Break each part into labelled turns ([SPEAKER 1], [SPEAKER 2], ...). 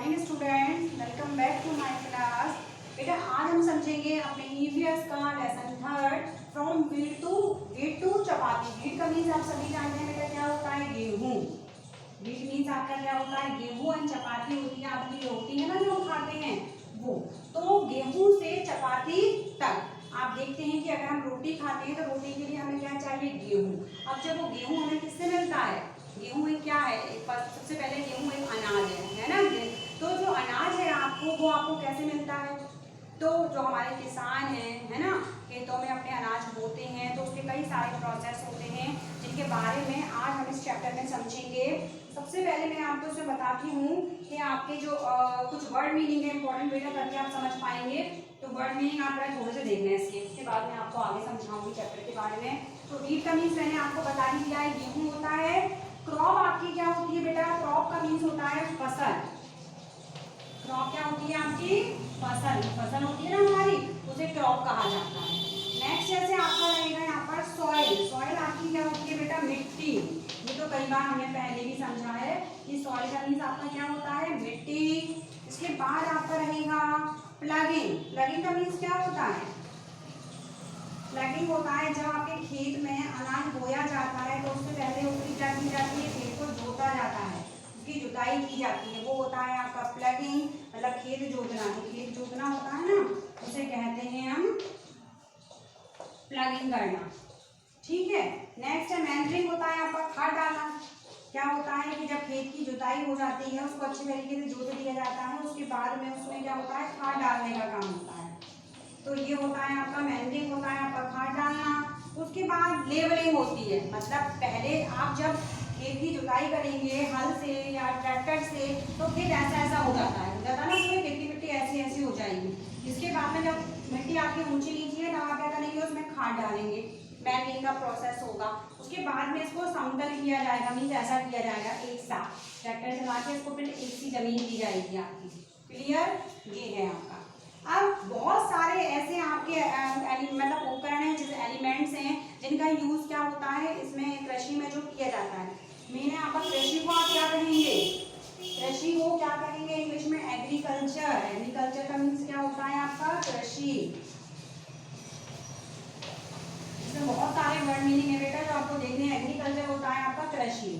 [SPEAKER 1] Morning students, welcome back to my class. बेटा आज हम समझेंगे अपने ईवीएस का lesson third from wheat to chapati. Wheat का मीन्स आप सभी जानते हैं बेटा क्या होता है, गेहूं। वीट मीन्स आपका क्या होता है, गेहूं। एंड चपाती होती है आपकी रोटी, है ना, जो हम खाते हैं वो। तो गेहूं से चपाती तक आप देखते हैं कि अगर हम रोटी खाते हैं तो रोटी के लिए हमें क्या चाहिए, गेहूं। अब जब वो गेहूं हमें किससे मिलता है, गेहूं एक क्या है, सबसे पहले गेहूं एक अनाज है ना। तो जो अनाज है आपको, वो आपको कैसे मिलता है, तो जो हमारे किसान हैं, है ना, खेतों में अपने अनाज बोते हैं तो उसके कई सारे प्रोसेस होते हैं जिनके बारे में आज हम इस चैप्टर में समझेंगे। सबसे पहले मैं आपको इसमें बताती हूँ कि आपके जो कुछ वर्ड मीनिंग है इंपॉर्टेंट बेटा, करके आप समझ पाएंगे। तो वर्ड मीनिंग आप थोड़े से देखना है इसके, उसके बाद मैं आपको आगे समझाऊंगी चैप्टर के बारे में। तो वीट का मीन्स मैंने आपको बता ही दिया है, गेहूं होता है। क्रॉप आपकी क्या होती है बेटा, क्रॉप का मीन्स होता है फसल। क्रॉप क्या होती है आपकी, फसल। फसल होती है ना हमारी, उसे क्रॉप कहा जाता है। नेक्स्ट जैसे आपका रहेगा यहाँ पर सॉइल। सॉइल आपकी क्या होती है बेटा, मिट्टी। ये तो कई बार हमने पहले भी समझा है कि सॉइल का मीन्स आपका क्या होता है, मिट्टी। इसके बाद आपका रहेगा प्लगिंग। प्लगिंग का मीन्स क्या होता है, प्लगिंग होता है जब आपके खेत में अनाज बोया जाता है तो उससे पहले ऊपरी क्या की जाती है, खेत को जोता जाता है, उसकी जुताई की जाती है, वो होता है आपका प्लगिंग। मतलब खेत जोतना, जो खेत जोतना होता है ना उसे कहते हैं हम प्लगिंग करना। ठीक है। नेक्स्ट है मैनरिंग, होता है आपका खाद डालना। क्या होता है कि जब खेत की जुताई हो जाती है, उसको अच्छे तरीके से जोत दिया जाता है, उसके बाद में उसमें क्या होता है, खाद डालने का काम होता है। तो ये होता है आपका मैनरिंग, होता है आपका खाद डालना। उसके बाद लेवलिंग होती है, मतलब पहले आप जब खेत की जुताई करेंगे हल से या ट्रैक्टर से तो खेत ऐसा ऐसा हो जाता है ना, उसमें खेत की मिट्टी ऐसी ऐसी हो जाएगी। इसके बाद में जब मिट्टी आपकी ऊंची नीची है तब आप क्या करेंगे, उसमें खाद डालेंगे, मैनरिंग का प्रोसेस होगा। उसके बाद में इसको समतल किया जाएगा, मीन्स ऐसा किया जाएगा एक साथ ट्रैक्टर चला के इसको फिर एक सी जमीन दी जाएगी आपकी। क्लियर, ये है आपका। अब बहुत सारे ऐसे आपके मतलब उपकरण हैं, जैसे एलिमेंट्स हैं, जिनका यूज क्या होता है इसमें कृषि में जो किया जाता है। मैंने आपका कृषि को आप क्या कहेंगे, कृषि को क्या कहेंगे इंग्लिश में, एग्रीकल्चर। एग्रीकल्चर का मीन्स क्या होता है आपका, कृषि। इसमें बहुत सारे वर्ड मीनिंग है बेटा जो आपको देखने हैं। एग्रीकल्चर होता है आपका कृषि,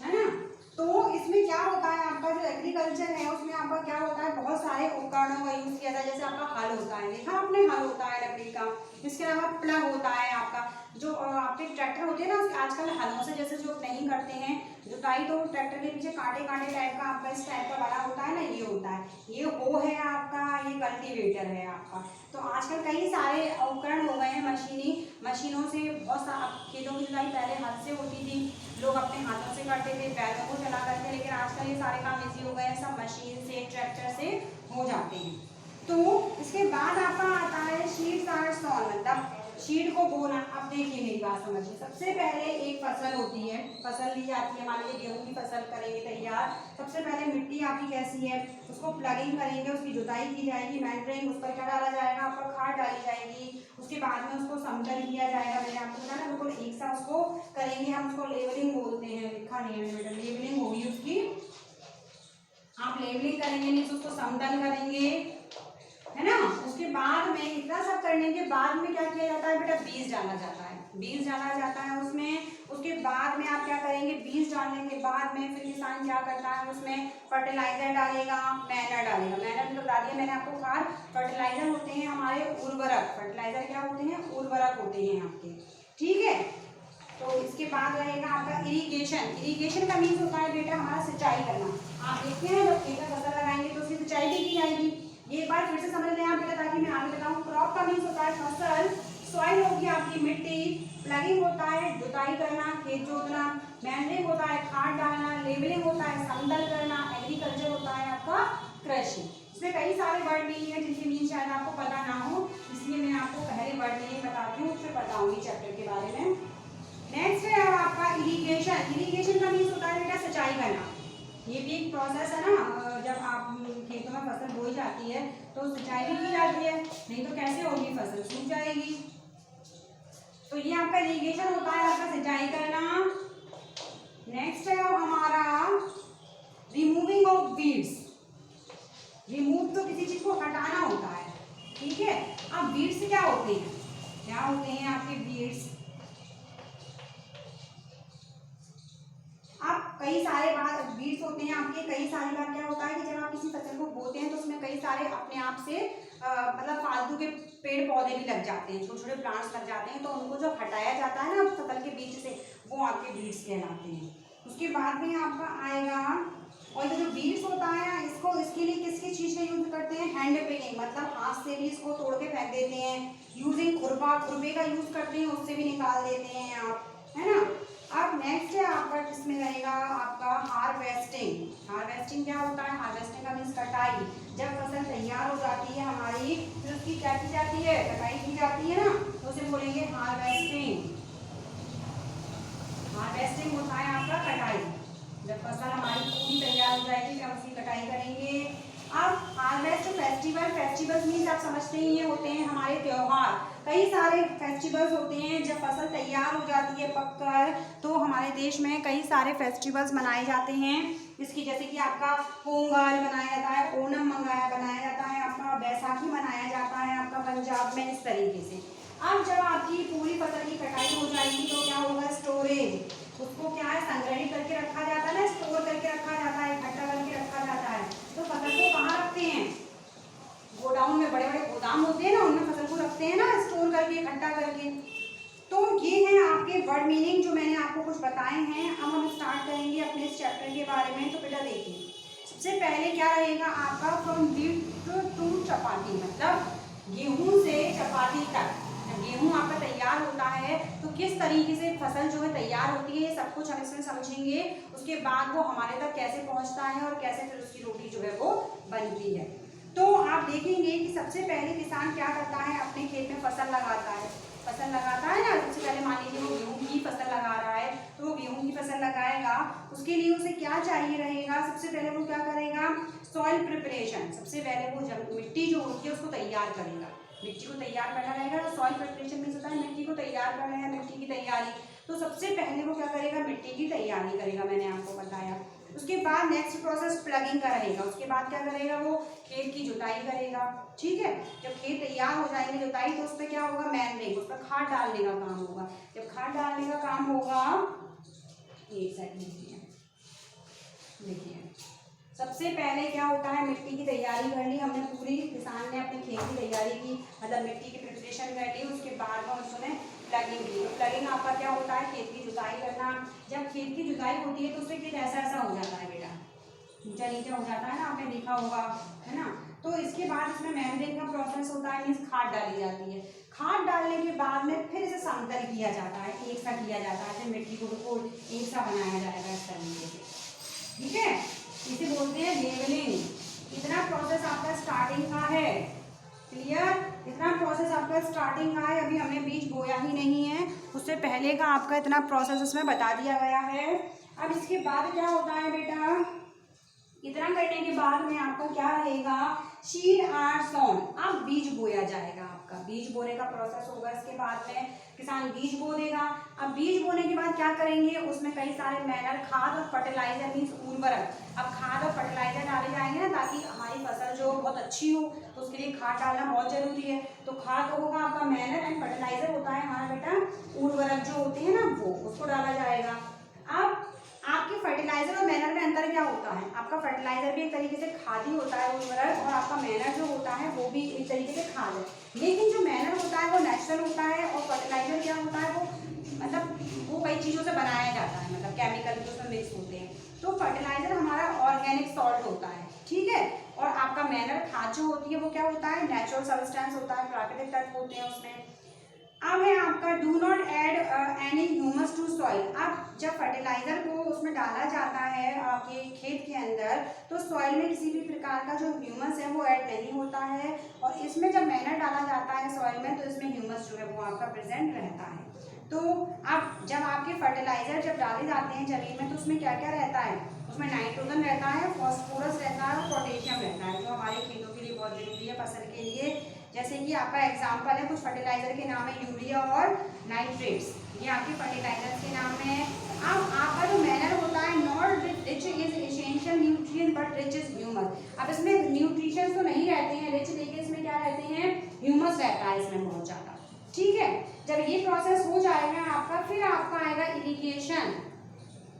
[SPEAKER 1] है ना। तो इसमें क्या होता है आपका जो एग्रीकल्चर है उसमें आपका क्या होता है, बहुत सारे उपकरणों का यूज किया जाता है। जैसे आपका हल होता है, देखा आपने, हल होता है लकड़ी का। इसके अलावा प्लग होता है आपका, जो आपके ट्रैक्टर होते हैं ना आजकल हलों से जैसे जो नहीं करते हैं जुताई, तो ट्रैक्टर के पीछे कांटे कांटे टाइप का आपका इस टाइप का बड़ा होता है ना, ये होता है, ये हो है आपका, ये कल्टीवेटर है आपका। तो आजकल कई सारे उपकरण हो गए हैं मशीनों से। बहुत सारा खेतों की जुताई पहले हाथ से होती थी, लोग अपने हाथों से करते थे, बैलों को चला करते, लेकिन आजकल ये सारे काम इजी हो गए हैं, सब मशीन से ट्रैक्टर से हो जाते हैं। तो इसके बाद आपका आता है शीड्स आर सॉन, मतलब शीड को बोना। अब देखिए मेरी बात समझिए, सबसे पहले एक फसल होती है, फसल ली जाती है, मान लीजिए गेहूं की फसल करेंगे तैयार। सबसे पहले मिट्टी आपकी कैसी है, उसको प्लगिंग करेंगे, उसकी जुताई की जाएगी, मैनरिंग, उस पर क्या डाला जाएगा, आपका खाद डाली जाएगी। उसके बाद में उसको समतल किया जाएगा, मैंने आपको बताया ना बिल्कुल एक साथ उसको करेंगे, हम उसको लेवलिंग बोलते हैं। लिखा नहीं है बेटा, लेवलिंग होगी उसकी, आप लेवलिंग करेंगे नहीं तो उसको समतल करेंगे, है ना। उसके बाद में इतना सब करने के बाद में क्या किया जाता है बेटा, बीज डाला जाता है, बीज डाला जाता है उसमें। उसके बाद में आप क्या करेंगे, बीज डालने के बाद में फिर किसान क्या करता है, उसमें फर्टिलाइजर डालेगा, मैनर डालेगा। मैनर तो बता दिया मैंने आपको, खाद। फर्टिलाइजर होते हैं हमारे उर्वरक, फर्टिलाइजर क्या होते हैं, उर्वरक होते हैं आपके, ठीक है। तो इसके बाद रहेगा आपका इरिगेशन। इरिगेशन का मीन्स होता है बेटा हमारा सिंचाई करना। आप देखते हैं जब खेत में फसल लगाएंगे तो उसकी सिंचाई भी की जाएगी। ये बात फिर से समझ लें आप बेटा, ताकि मैं आगे बताऊं। क्रॉप का मीन्स होता है फसल, सॉइल होगी आपकी मिट्टी, प्लगिंग होता है जुताई करना, खेत जोतना, मैनरिंग होता है खाद डालना, लेवलिंग होता है समतल करना, एग्रीकल्चर होता है आपका कृषि। इसमें कई सारे वर्ड मीनिंग है जिनके मीनिंग शायद आपको पता ना हो, इसलिए मैं आपको पहले वर्ड मीनिंग बताती हूँ, फिर बताऊंगी चैप्टर के बारे में। नेक्स्ट है अब आपका इरिगेशन। इरिगेशन का मीन्स होता है बेटा सिंचाई करना। ये भी एक प्रोसेस है ना, जब आप खेतों में फसल बोई जाती है तो सिंचाई भी की जाती है, नहीं तो कैसे होगी, फसल सूख जाएगी। तो ये आपका इरिगेशन होता है, आपका सिंचाई करना। नेक्स्ट है अब हमारा रिमूविंग ऑफ वीड्स। कई सारे बार बीड्स होते हैं आपके, कई सारी बार क्या होता है कि जब आप किसी फसल को बोते हैं तो उसमें कई सारे अपने आप से मतलब फालतू के पेड़ पौधे भी लग जाते हैं, छोटे छोटे प्लांट्स लग जाते हैं, तो उनको जब हटाया जाता है ना फसल के बीच से, वो आपके बीड्स कहलाते हैं। उसके बाद में आपका आएगा, और ये जो बीड्स होता है इसको, इसके लिए किसकी चीज़ का यूज करते हैं, हैंड पिकिंग, मतलब हाथ से भी इसको तोड़ के फेंक देते हैं, यूजिंग खुरपा, खुरपे का यूज करते हैं, उससे भी निकाल देते हैं आप, है ना। अब नेक्स्ट है आपका किसमें रहेगा आपका हार्वेस्टिंग। हार्वेस्टिंग क्या होता है, हार्वेस्टिंग का मीन्स कटाई। जब फसल तैयार हो जाती है हमारी, फिर उसकी क्या की जाती है, कटाई की जाती है ना, तो उसे बोलेंगे हार्वेस्टिंग। हार्वेस्टिंग होता है आपका कटाई, जब फसल हमारी पूरी तैयार हो जाएगी फिर उसकी कटाई करेंगे। अब हार्वेस्ट फेस्टिवल, फेस्टिवल्स मीन्स आप समझते ही ये होते हैं हमारे त्योहार, कई सारे फेस्टिवल्स होते हैं जब फसल तैयार हो जाती है पककर, तो हमारे देश में कई सारे फेस्टिवल्स मनाए जाते हैं। इसकी जैसे कि आपका पोंगल मनाया जाता है, ओणम बनाया जाता है, आपका बैसाखी मनाया जाता है आपका पंजाब में, इस तरीके से। अब जब आपकी पूरी फसल की कटाई हो जाएगी तो क्या होगा, स्टोरेज, उसको क्या है संग्रहित करके रखा जाता है ना, स्टोर करके रखा जाता है, इकट्ठा करके रखा जाता है। तो फसल को कहाँ रखते हैं, गोडाउन में, बड़े बड़े गोदाम होते हैं ना, उनमें फसल को रखते हैं ना, स्टोर करके, इकट्ठा करके। तो ये है आपके वर्ड मीनिंग जो मैंने आपको कुछ बताए हैं। अब हम स्टार्ट करेंगे अपने इस चैप्टर के बारे में। तो बेटा देखिए, सबसे पहले क्या रहेगा आपका, फ्रॉम व्हीट टू चपाती, मतलब गेहूं से चपाती तक। गेहूं आपका तैयार होता है तो किस तरीके से फसल जो है तैयार होती है, ये सब कुछ हम इसमें समझेंगे। उसके बाद वो हमारे तक कैसे पहुंचता है और कैसे फिर उसकी रोटी जो है वो बनती है। तो आप देखेंगे कि सबसे पहले किसान क्या करता है, अपने खेत में फसल लगाता है, फसल लगाता है ना। सबसे पहले मान लीजिए वो गेहूं की फसल लगा रहा है, तो वो गेहूं की फसल लगाएगा, उसके लिए उसे क्या चाहिए रहेगा, सबसे पहले वो क्या करेगा, सॉइल प्रिपरेशन। सबसे पहले वो मिट्टी जो होती है उसको तैयार करेगा, मिट्टी को तैयार करना रहेगा। तो सॉइल प्रिपरेशन मीन्स होता है मिट्टी को तैयार करना है, मिट्टी की तैयारी। तो सबसे पहले वो क्या करेगा, मिट्टी की तैयारी करेगा, मैंने आपको बताया। उसके बाद नेक्स्ट प्रोसेस प्लगिंग का रहेगा। उसके बाद क्या करेगा, वो खेत की जुताई करेगा, ठीक है। जब खेत तैयार हो जाएंगे जुताई, तो उसमें क्या होगा, मैनरिंग, उस पर खाद डालने का काम होगा। जब खाद डालने का काम होगा, एक सेकंड देखिए, सबसे पहले क्या होता है, मिट्टी की तैयारी कर ली हमने पूरी, किसान ने अपने खेत की तैयारी की, मतलब मिट्टी की प्रिपरेशन कर ली। उसके बाद में उसने प्लगिंग की। तो प्लगिंग आपका क्या होता है, खेत की जुताई करना। जब खेत की जुताई होती है तो उससे खेत ऐसा ऐसा हो जाता है बेटा, नीचा नीचा हो जाता है ना, आपने देखा होगा, है ना। तो इसके बाद इसमें मैनरिंग का प्रोसेस होता है, मीन्स खाद डाली जाती है। खाद डालने के बाद में फिर इसे समतल किया जाता है, एक सा किया जाता है, फिर मिट्टी को एक सा बनाया जाएगा इस तरीके से, ठीक है। इसे बोलते हैं लेवलिंग। इतना प्रोसेस आपका स्टार्टिंग का है, क्लियर। इतना प्रोसेस आपका स्टार्टिंग का है, अभी हमने बीज बोया ही नहीं है, उससे पहले का आपका इतना प्रोसेस इसमें बता दिया गया है। अब इसके बाद क्या होता है बेटा, इतना करने के बाद में आपका क्या रहेगा, सीड आर सोन। अब बीज बोया जाएगा, आपका बीज बोने का प्रोसेस होगा। इसके बाद में किसान बीज बो देगा। अब बीज बोने के बाद क्या करेंगे, उसमें कई सारे मैनर, खाद और फर्टिलाइजर मीन्स उर्वरक। अब खाद और फर्टिलाइजर डाले जाएंगे ना, ताकि हमारी फसल जो बहुत अच्छी हो, तो उसके लिए खाद डालना बहुत जरूरी है। तो खाद होगा आपका मैनर, एंड फर्टिलाइजर होता है हमारा बेटा उर्वरक जो होते हैं ना, वो उसको डाला जाएगा। अब आपके फर्टिलाइजर और मैनर में अंतर क्या होता है, आपका फर्टिलाइजर भी एक तरीके से खाद ही होता है उर्वरक, और आपका मैनर जो होता है वो भी एक तरीके से खाद है। लेकिन जो मैनर होता है वो नेचुरल होता है, और फर्टिलाइजर क्या होता है, वो मतलब वो कई चीज़ों से बनाया जाता है, मतलब केमिकल जो उसमें मिक्स होते हैं। तो फर्टिलाइजर हमारा ऑर्गेनिक सॉल्ट होता है, ठीक है। और आपका मैनर खाद जो होती है वो क्या होता है, नेचुरल सब्सटेंस होता है, प्राकृतिक तत्व होते हैं उसमें। अब है आपका do not add any humus to soil. अब जब फर्टिलाइजर को उसमें डाला जाता है आपके खेत के अंदर, तो सॉइल में किसी भी प्रकार का जो ह्यूमस है वो ऐड नहीं होता है। और इसमें जब मैनर डाला जाता है सॉइल में, तो इसमें ह्यूमस जो है वो आपका प्रेजेंट रहता है। तो अब जब आपके फर्टिलाइजर जब डाले जाते हैं जमीन में, तो उसमें क्या क्या रहता है, उसमें नाइट्रोजन रहता है, फॉस्फोरस रहता है, और पोटेशियम रहता है, जो हमारे खेतों के लिए बहुत जरूरी है, फसल के लिए। जैसे कि आपका एग्जांपल है, कुछ फर्टिलाइजर के नाम है यूरिया और नाइट्रेट्स, ये आपके फर्टिलाइजर के नाम है। अब आपका जो मैनर होता है, not rich is essential nutrient but rich is humus. अब इसमें न्यूट्रिशंस तो नहीं रहते हैं रिच, लेकिन इसमें क्या रहते हैं, ह्यूमस रहता है इसमें बहुत ज़्यादा, ठीक है। जब ये प्रोसेस हो जाएगा आपका, फिर आपका आएगा इरिगेशन।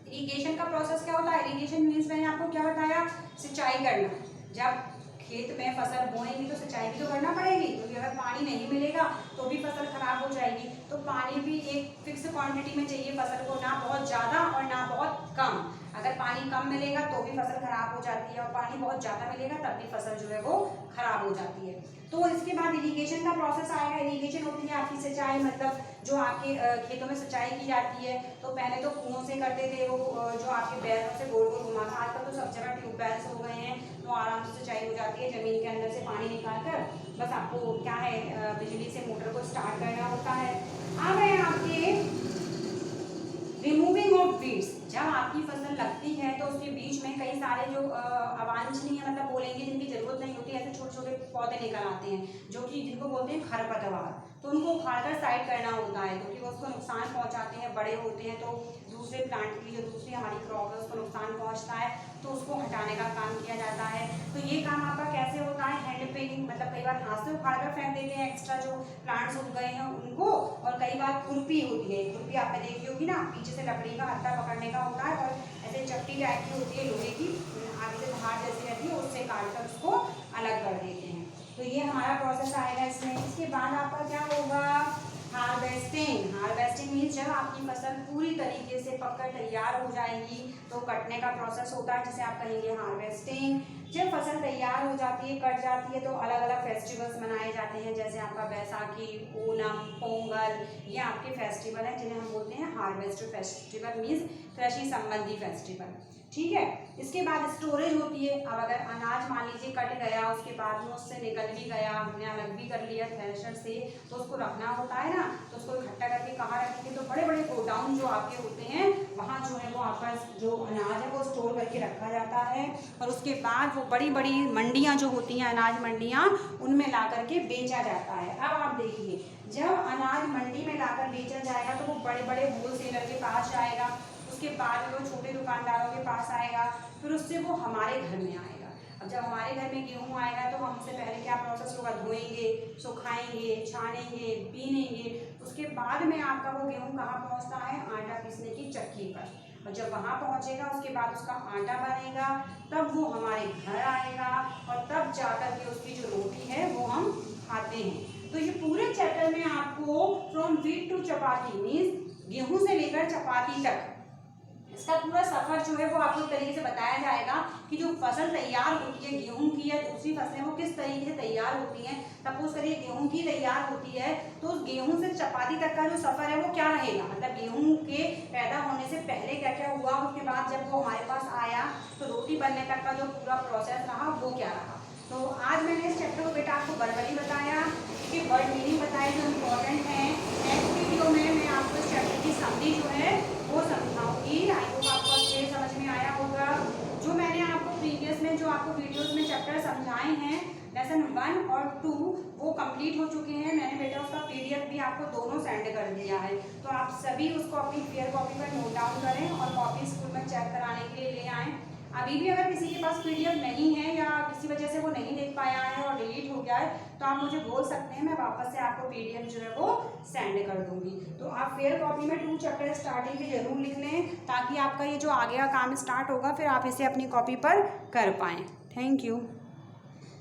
[SPEAKER 1] इरिगेशन का प्रोसेस क्या होता है? इरिगेशन मीन्स मैंने आपको क्या बताया, सिंचाई करना। जब खेत में फसल बोएंगे तो सिंचाई भी तो करना पड़ेगी, क्योंकि अगर पानी नहीं मिलेगा तो भी फसल खराब हो जाएगी। तो पानी भी एक फिक्स क्वांटिटी में चाहिए फसल को, ना बहुत ज़्यादा और ना बहुत कम। अगर पानी कम मिलेगा तो भी फसल खराब हो जाती है, और पानी बहुत ज़्यादा मिलेगा तब भी फसल जो है वो खराब हो जाती है। तो इसके बाद इरिगेशन का प्रोसेस आएगा। इरिगेशन होती है आपकी सिंचाई, मतलब जो आपके खेतों में सिंचाई की जाती है। तो पहले तो कुओं से करते थे, वो जो आपके बैलों से गोल गोल घुमाना। आजकल तो सब जगह ट्यूबवेल्स हो गए हैं, तो आराम से सिंचाई हो जाती है। ज़मीन के अंदर से पानी निकाल कर बस आपको क्या है, बिजली से मोटर को स्टार्ट करना होता है। अब है आपके रिमूविंग ऑफ वीड्स। जब आपकी फसल लगती है तो उसके बीच में कई सारे जो अवांछनीय, मतलब बोलेंगे जिनकी जरूरत नहीं होती, ऐसे छोटे छोटे पौधे निकल आते हैं, जो कि जिनको बोलते हैं खरपतवार। तो उनको उखाड़कर साइड करना होता है, क्योंकि वो उसको नुकसान पहुंचाते हैं, बड़े होते हैं तो दूसरे प्लांट की जो दूसरी हमारी क्रॉप है उसको नुकसान पहुंचता है, तो उसको हटाने का काम किया जाता है। तो ये काम आपका कैसे होता है? हैंड पिकिंग, मतलब कई बार हाथ से उखाड़ कर फेंक देते हैं एक्स्ट्रा जो प्लांट्स उग गए हैं उनको, और कई बार खुरपी होती है। खुरपी आपने देखी होगी ना, पीछे से लकड़ी का हत्था पकड़ने का होता है, और ऐसे चपटी टाइप की होती है लोहे की, आगे से धार जैसी रहती है, उससे काट कर उसको अलग कर देते हैं। तो ये हमारा प्रोसेस आएगा इसमें। इसके बाद आपका क्या होगा? हार्वेस्टिंग। हार्वेस्टिंग मीन्स जब आपकी फसल पूरी तरीके से पककर तैयार हो जाएगी तो कटने का प्रोसेस होता है, जिसे आप कहेंगे हार्वेस्टिंग। जब फसल तैयार हो जाती है, कट जाती है, तो अलग अलग फेस्टिवल्स मनाए जाते हैं, जैसे आपका बैसाखी, ओणम, पोंगल, ये आपके फेस्टिवल हैं जिन्हें हम बोलते हैं हार्वेस्ट फेस्टिवल, मीन्स कृषि संबंधी फेस्टिवल। ठीक है। इसके बाद स्टोरेज होती है। अब अगर अनाज मान लीजिए कट गया, उसके बाद में उससे निकल भी गया, हमने अलग भी कर लिया थ्रेशर से, तो उसको रखना होता है ना, तो उसको इकट्ठा करके कहाँ रखेंगे? तो बड़े बड़े गोडाउन जो आपके होते हैं वहाँ जो है वो आपका जो अनाज है वो स्टोर करके रखा जाता है। और उसके बाद वो बड़ी बड़ी मंडियाँ जो होती हैं, अनाज मंडियाँ, उनमें ला करके बेचा जाता है। अब आप देखिए, जब अनाज मंडी में लाकर बेचा जाएगा तो वो बड़े बड़े होलसेलर के पास जाएगा, उसके बाद वो छोटे दुकानदारों के पास आएगा, फिर उससे वो हमारे घर में आएगा। अब जब हमारे घर में गेहूँ आएगा तो हमसे पहले क्या प्रोसेस होगा? धोएंगे, सुखाएंगे, छानेंगे, पीनेंगे। उसके बाद में आपका वो गेहूँ कहाँ पहुँचता है? आटा पीसने की चक्की पर। और जब वहाँ पहुँचेगा उसके बाद उसका आटा बनेगा, तब वो हमारे घर आएगा, और तब जाकर के उसकी जो रोटी है वो हम खाते हैं। तो ये पूरे चैप्टर में आपको from wheat to chapati means गेहूँ से लेकर चपाती तक इसका पूरा सफर जो है वो आपको एक तरीके से बताया जाएगा कि जो फसल तैयार होती है गेहूं की या दूसरी फसलें, वो किस तरीके से तैयार होती हैं। सपोज करिए गेहूं की तैयार होती है, तो उस गेहूं से चपाती तक का जो सफर है वो क्या रहेगा, मतलब गेहूं के पैदा होने से पहले क्या क्या हुआ, उसके बाद जब वो हमारे पास आया तो रोटी बनने तक का जो पूरा प्रोसेस रहा वो क्या रहा। तो आज मैंने इस चैप्टर को बेटा आपको वर्बली बताया, कि वर्ड मीनिंग बताए जो इम्पोर्टेंट है। नेक्स्ट वीडियो में मैं आपको इस चैप्टर की समरी जो है वो समझाऊंगी। आई होप आपको अच्छे समझ में आया होगा। जो मैंने आपको प्रीवियस में जो आपको वीडियोस में चैप्टर समझाए हैं, लेसन 1 और 2 वो कंप्लीट हो चुके हैं। मैंने बेटा उसका PDF भी आपको दोनों सेंड कर दिया है, तो आप सभी उसको अपनी फेयर कॉपी पर नोट डाउन करें और कॉपी स्कूल में चेक कराने के लिए ले आएँ। अभी भी अगर किसी के पास PDF नहीं है या किसी वजह से वो नहीं देख पाया है और डिलीट हो गया है, तो आप मुझे बोल सकते हैं, मैं वापस से आपको PDF जो है वो सेंड कर दूंगी। तो आप फेयर कॉपी में 2 चैप्टर स्टार्टिंग के जरूर लिख लें, ताकि आपका ये जो आगे का काम स्टार्ट होगा फिर आप इसे अपनी कॉपी पर कर पाएँ। Thank you.